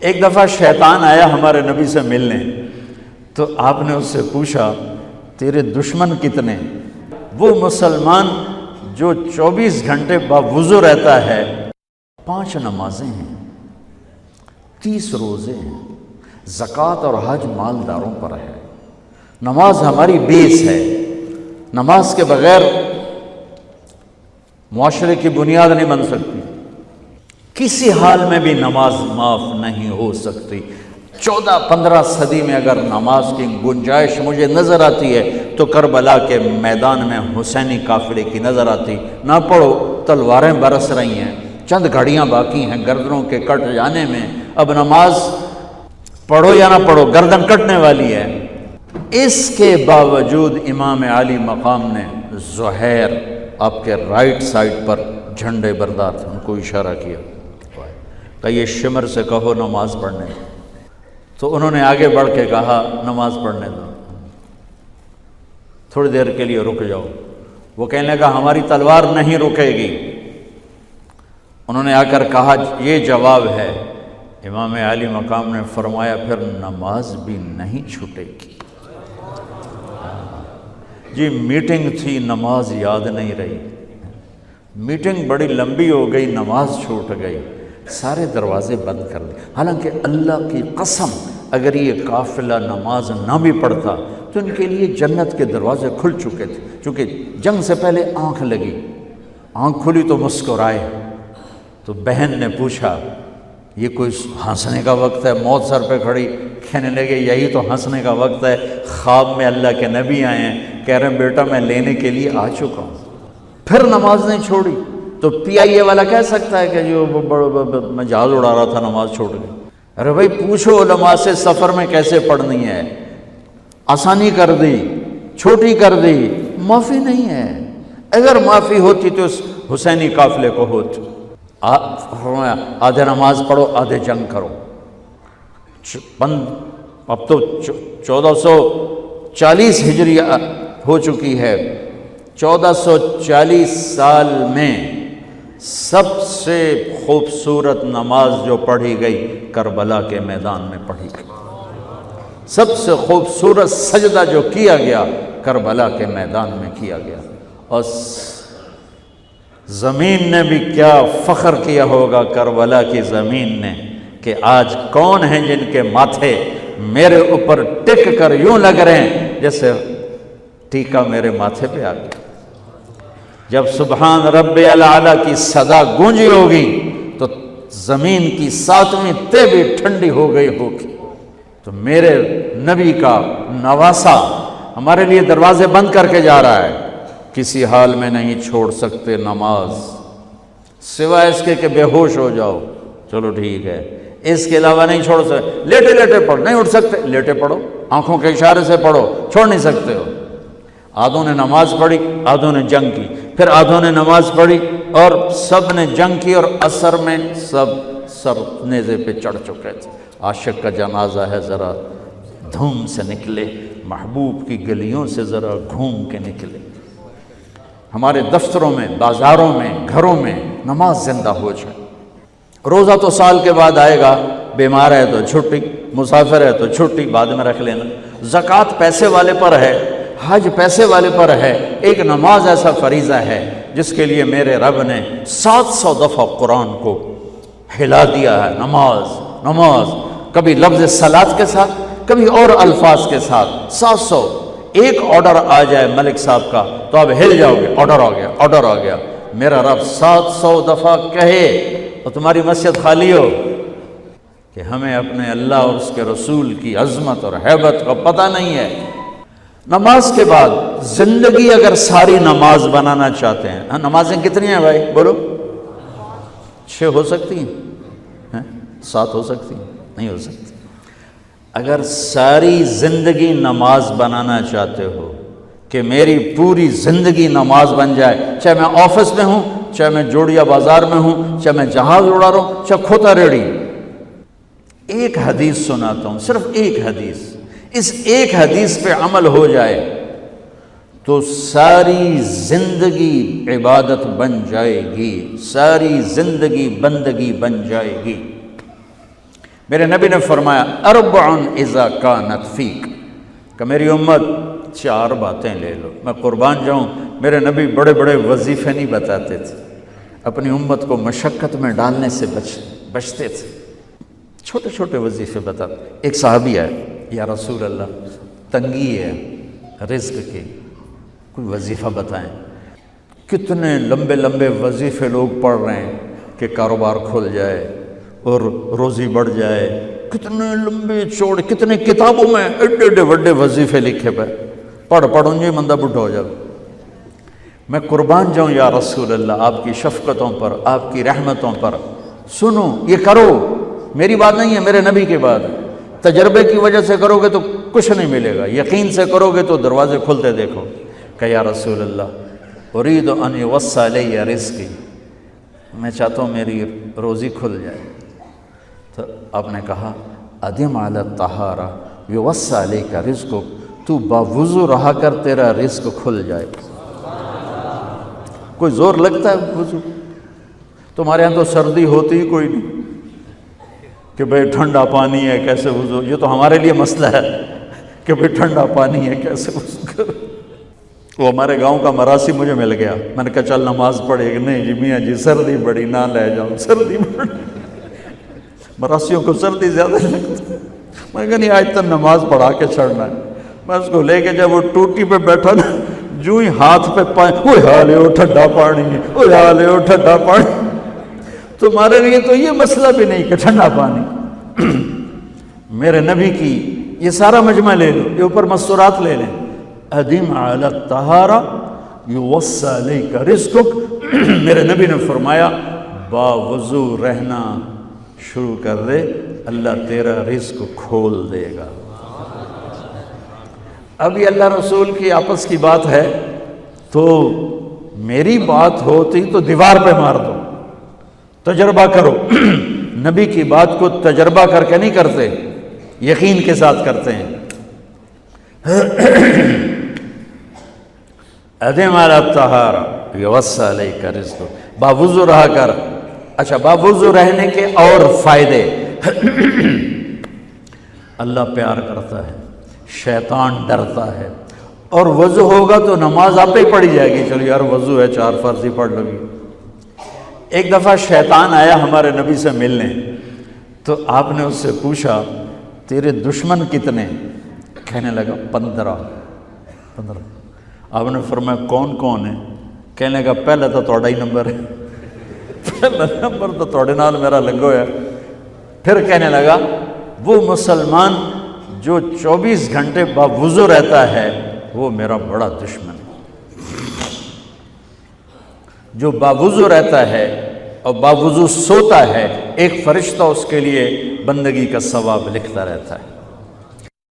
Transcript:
ایک دفعہ شیطان آیا ہمارے نبی سے ملنے، تو آپ نے اس سے پوچھا تیرے دشمن کتنے؟ وہ مسلمان جو 24 گھنٹے باوضو رہتا ہے، 5 نمازیں ہیں، 30 روزے ہیں، زکوٰۃ اور حج مالداروں پر ہے۔ نماز ہماری بیس ہے، نماز کے بغیر معاشرے کی بنیاد نہیں بن سکتی، کسی حال میں بھی نماز معاف نہیں ہو سکتی۔ 14-15 صدی میں اگر نماز کی گنجائش مجھے نظر آتی ہے تو کربلا کے میدان میں حسینی قافلے کی نظر آتی۔ نہ پڑھو، تلواریں برس رہی ہیں، چند گھڑیاں باقی ہیں گردنوں کے کٹ جانے میں، اب نماز پڑھو یا نہ پڑھو گردن کٹنے والی ہے۔ اس کے باوجود امام عالی مقام نے زہیر آپ کے رائٹ سائڈ پر جھنڈے بردار تھے، ان کو اشارہ کیا کہ یہ شمر سے کہو نماز پڑھنے دو، تو انہوں نے آگے بڑھ کے کہا نماز پڑھنے دو، تھوڑی دیر کے لیے رک جاؤ۔ وہ کہنے لگا ہماری تلوار نہیں رکے گی۔ انہوں نے آ کر کہا یہ جواب ہے۔ امام عالی مقام نے فرمایا پھر نماز بھی نہیں چھوٹے گی۔ جی میٹنگ تھی، نماز یاد نہیں رہی، میٹنگ بڑی لمبی ہو گئی، نماز چھوٹ گئی، سارے دروازے بند کر دیے۔ حالانکہ اللہ کی قسم اگر یہ قافلہ نماز نہ بھی پڑھتا تو ان کے لیے جنت کے دروازے کھل چکے تھے، چونکہ جنگ سے پہلے آنکھ لگی، آنکھ کھلی تو مسکرائے۔ تو بہن نے پوچھا یہ کوئی ہنسنے کا وقت ہے؟ موت سر پہ کھڑی، کہنے لگے یہی تو ہنسنے کا وقت ہے، خواب میں اللہ کے نبی آئے ہیں، کہہ رہے ہیں بیٹا میں لینے کے لیے آ چکا ہوں۔ پھر نماز نہیں چھوڑی تو پی آئی اے والا کہہ سکتا ہے کہ جو میں جہاز اڑا رہا تھا نماز چھوڑ گئی۔ ارے بھائی پوچھو علماء سے سفر میں کیسے پڑھنی ہے، آسانی کر دی، چھوٹی کر دی، معافی نہیں ہے۔ اگر معافی ہوتی تو اس حسینی قافلے کو ہوتی۔ آدھے نماز پڑھو آدھے جنگ کرو۔ اب تو 1440 ہجری ہو چکی ہے، 1440 سال میں سب سے خوبصورت نماز جو پڑھی گئی کربلا کے میدان میں پڑھی گئی، سب سے خوبصورت سجدہ جو کیا گیا کربلا کے میدان میں کیا گیا۔ اور زمین نے بھی کیا فخر کیا ہوگا کربلا کی زمین نے کہ آج کون ہیں جن کے ماتھے میرے اوپر ٹک کر یوں لگ رہے ہیں جیسے ٹیکا میرے ماتھے پہ آ گیا۔ جب سبحان رب الاعلیٰ کی صدا گونجی ہوگی تو زمین کی 7ویں تہ بھی ٹھنڈی ہو گئی ہوگی۔ تو میرے نبی کا نواسا ہمارے لیے دروازے بند کر کے جا رہا ہے۔ کسی حال میں نہیں چھوڑ سکتے نماز، سوائے اس کے کہ بے ہوش ہو جاؤ، چلو ٹھیک ہے، اس کے علاوہ نہیں چھوڑ سکتے۔ لیٹے لیٹے پڑھو، نہیں اٹھ سکتے لیٹے پڑھو، آنکھوں کے اشارے سے پڑھو، چھوڑ نہیں سکتے ہو۔ آدھوں نے نماز پڑھی، آدھوں نے جنگ کی، پھر آدھوں نے نماز پڑھی اور سب نے جنگ کی، اور عصر میں سب نیزے پہ چڑھ چکے تھے۔ عاشق کا جنازہ ہے، ذرا دھوم سے نکلے، محبوب کی گلیوں سے ذرا گھوم کے نکلے۔ ہمارے دفتروں میں، بازاروں میں، گھروں میں نماز زندہ ہو جائے۔ روزہ تو سال کے بعد آئے گا، بیمار ہے تو چھٹی، مسافر ہے تو چھٹی بعد میں رکھ لینا۔ زکوٰۃ پیسے والے پر ہے، حج پیسے والے پر ہے، ایک نماز ایسا فریضہ ہے جس کے لیے میرے رب نے 700 دفعہ قرآن کو ہلا دیا ہے۔ نماز نماز، کبھی لفظ صلاۃ کے ساتھ، کبھی اور الفاظ کے ساتھ، 700۔ ایک آرڈر آ جائے ملک صاحب کا تو آپ ہل جاؤ گے، آرڈر آ گیا، آرڈر آ گیا۔ میرا رب 700 دفعہ کہے اور تمہاری مسجد خالی ہو کہ ہمیں اپنے اللہ اور اس کے رسول کی عظمت اور ہیبت کا پتہ نہیں ہے۔ نماز کے بعد زندگی اگر ساری نماز بنانا چاہتے ہیں، نمازیں کتنی ہیں بھائی بولو؟ 6 ہو سکتی ہیں؟ 7 ہو سکتی ہیں؟ نہیں ہو سکتی۔ اگر ساری زندگی نماز بنانا چاہتے ہو کہ میری پوری زندگی نماز بن جائے، چاہے میں آفس میں ہوں، چاہے میں جوڑیا بازار میں ہوں، چاہے میں جہاز اڑا رہا ہوں، چاہے کھوتا ریڑی، ایک حدیث سناتا ہوں، صرف ایک حدیث، اس ایک حدیث پہ عمل ہو جائے تو ساری زندگی عبادت بن جائے گی، ساری زندگی بندگی بن جائے گی۔ میرے نبی نے فرمایا اربعن اذا کانت فیک، کہ میری امت 4 باتیں لے لو۔ میں قربان جاؤں، میرے نبی بڑے بڑے وظیفے نہیں بتاتے تھے، اپنی امت کو مشقت میں ڈالنے سے بچتے تھے، چھوٹے چھوٹے وظیفے بتاتے۔ ایک صحابی آئے، یا رسول اللہ تنگی ہے رزق کی، کوئی وظیفہ بتائیں۔ کتنے لمبے لمبے وظیفے لوگ پڑھ رہے ہیں کہ کاروبار کھل جائے اور روزی بڑھ جائے، کتنے لمبے چوڑے، کتنے کتابوں میں ایڈے ایڈے بڑے وظیفے لکھے پہ، پڑھوں جی مندہ بڈھا ہو جائے۔ میں قربان جاؤں یا رسول اللہ آپ کی شفقتوں پر، آپ کی رحمتوں پر، سنو یہ کرو، میری بات نہیں ہے، میرے نبی کی بات ہے۔ تجربے کی وجہ سے کرو گے تو کچھ نہیں ملے گا، یقین سے کرو گے تو دروازے کھلتے دیکھو۔ کہ یا رسول اللہ ارید ان یوسع علی رزقی، میں چاہتا ہوں میری روزی کھل جائے۔ تو آپ نے کہا ادم علی الطہارہ یوسع علیک رزقک، تو باوضو رہا کر تیرا رزق کھل جائے۔ کوئی زور لگتا ہے وضو؟ تمہارے ہاں تو سردی ہوتی ہی کوئی نہیں کہ بھئی ٹھنڈا پانی ہے کیسے وضو، یہ تو ہمارے لیے مسئلہ ہے کہ بھئی ٹھنڈا پانی ہے کیسے وضو کرو۔ وہ ہمارے گاؤں کا مراسی مجھے مل گیا، میں نے کہا چل نماز پڑھے گی، نہیں جی میاں جی سردی بڑی، نہ لے جاؤں سردی بڑی، مراسیوں کو سردی زیادہ لگتی ہے۔ میں نے کہا نہیں آج تک نماز پڑھا کے چھڑنا ہے۔ میں اس کو لے کے جب وہ ٹوٹی پہ بیٹھا نا، جو ہی ہاتھ پہ پائیں، اوہ حالے ہو ٹھنڈا پانی، اوہ حالے ہو ٹھنڈا پانی۔ تمہارے لیے تو یہ مسئلہ بھی نہیں کہ ٹھنڈا پانی۔ میرے نبی کی یہ سارا مجمع لے لو، یہ اوپر مستورات لے لیں، ادم علی الطہارہ یوسع علیک رزقک۔ میرے نبی نے فرمایا باوضو رہنا شروع کر دے، اللہ تیرا رزق کھول دے گا۔ ابھی اللہ رسول کی آپس کی بات ہے تو میری بات ہوتی تو دیوار پہ مار دو، تجربہ کرو۔ نبی کی بات کو تجربہ کر کے نہیں کرتے، یقین کے ساتھ کرتے ہیں۔ ادم علی الطہارہ یوسع علیک رزقک، باوضو رہا کر۔ اچھا باوضو رہنے کے اور فائدے، اللہ پیار کرتا ہے، شیطان ڈرتا ہے، اور وضو ہوگا تو نماز آپ ہی پڑھی جائے گی، چلو یار وضو ہے 4 فرض ہی پڑھ لو گی۔ ایک دفعہ شیطان آیا ہمارے نبی سے ملنے، تو آپ نے اس سے پوچھا تیرے دشمن کتنے؟ کہنے لگا 15۔ آپ نے فرمایا کون کون ہے؟ کہنے لگا پہلے تو تھوڑا ہی نمبر ہے، پہلا نمبر تو تھوڑے نال میرا لگو ہے۔ پھر کہنے لگا وہ مسلمان جو 24 گھنٹے باوضو رہتا ہے وہ میرا بڑا دشمن ہے۔ جو باوضو رہتا ہے اور باوضو سوتا ہے، ایک فرشتہ اس کے لیے بندگی کا ثواب لکھتا رہتا ہے۔